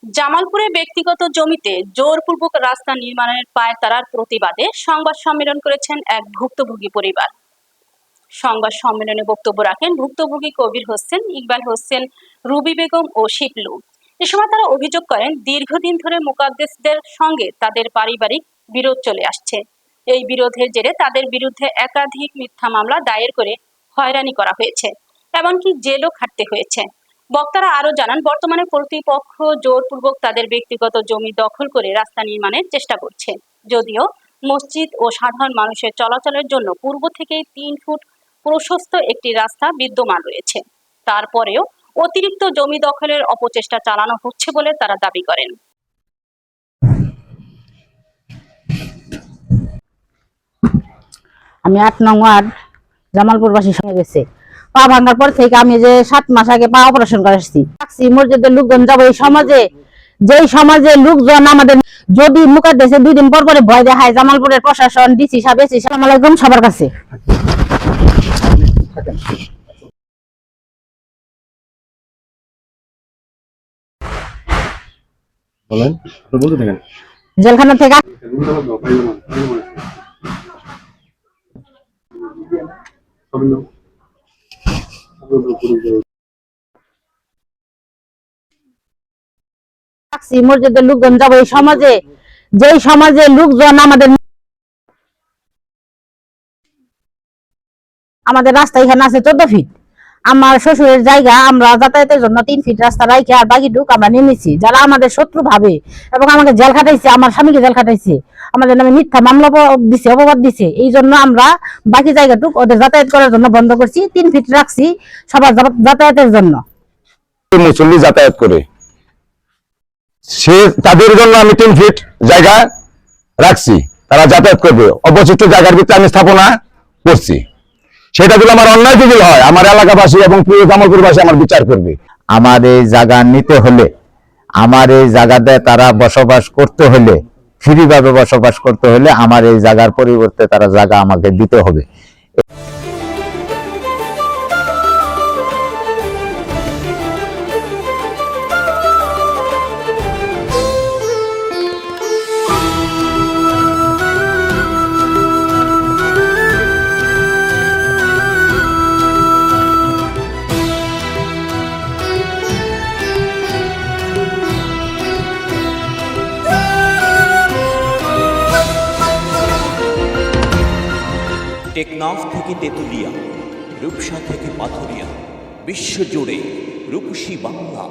জামালপুরে ব্যক্তিগত জমিতে জোরপূর্বক রাস্তা নির্মাণের পায়তারার প্রতিবাদে সংবাদ সম্মেলন করেছেন এক ভুক্তভোগী পরিবার। সংবাদ সম্মেলনে বক্তব্য রাখেন ভুক্তভোগী কবির হোসেন, ইকবাল হোসেন, রুবি বেগম ও শিপলু। এ সময় তারা অভিযোগ করেন, দীর্ঘদিন ধরে মুকাদ্দেসদের সঙ্গে তাদের পারিবারিক বিরোধ চলে আসছে। এই বিরোধের জেরে তাদের বিরুদ্ধে একাধিক মিথ্যা মামলা দায়ের করে হয়রানি করা হয়েছে, এমনকি জেলও খাটতে হয়েছে। বক্তারা আরো জানান, বর্তমানে প্রতিপক্ষ জোরপূর্বক তাদের ব্যক্তিগত জমি দখল করে রাস্তা নির্মাণের চেষ্টা করছে। যদিও মসজিদ ও সাধারণ মানুষের চলাচলের জন্য পূর্ব থেকেই 3 ফুট প্রশস্ত একটি রাস্তা বিদ্যমান রয়েছে, তারপরেও অতিরিক্ত জমি দখলের অপচেষ্টা চালানো হচ্ছে বলে তারা দাবি করেন। আমি 8 নং ওয়ার্ড জামালপুরবাসীর সঙ্গে গেছে। পা ভাঙার পর থেকে আমি যে 7 মাস আগে পা অপারেশন করেছি। মসজিদের লোকজন যাবো, এই সমাজে যেই সমাজে লোকজন আমাদের যদি মুকাদ্দেসে 2 দিন পর পরে ভয় দেখায়, জামালপুরের প্রশাসন, ডিসি সাহেব, এসি সাহেব, আসসালামু আলাইকুম সবার কাছে। বলেন, আপনি বলতে থাকেন। জেলখানা থেকে মসজিদের লোকজন যাবো, এই সমাজে যেই সমাজে লোকজন আমাদের রাস্তা এখানে আছে 14 ফিট। আমার শ্বশুরের জায়গা আমরা যাতায়াতের জন্য 3 ফিট রাস্তা রাখি, আর বাকিটুক আমরা নিয়েছি। যারা আমাদের শত্রু ভাবে এবং আমাকে জেল খাটাইছে, আমার স্বামীকে জেল খাটাইছে, আমাদের নামে মিথ্যা মামলা দিছে, অপবাদ দিছে। এই জন্য আমরা বাকি জায়গাটুক ওদের যাতায়াত করার জন্য বন্ধ করছি, 3 ফিট রাখছি সবার যাতায়াতের জন্য। মুসল্লি যাতায়াত করে সে তাদের জন্য আমি 3 ফিট জায়গা রাখছি, তারা যাতায়াত করবে। অবশিষ্ট জায়গার ভিতরে আমি স্থাপনা করছি। সেটা যদি আমার অন্যায় যদি হয়, আমার এলাকাবাসী এবং প্রিয় জামালপুরবাসী আমার বিচার করবে। আমার এই জায়গা নিতে হলে, আমার এই জায়গাতে তারা বসবাস করতে হলে, ফ্রিভাবে বসবাস করতে হলে আমার এই জায়গার পরিবর্তে তারা জায়গা আমাকে দিতে হবে। টেকনাফ থেকে তেতুলিয়া, রূপসা থেকে পাথুরিয়া, বিশ্বজুড়ে রূপসী বাংলা।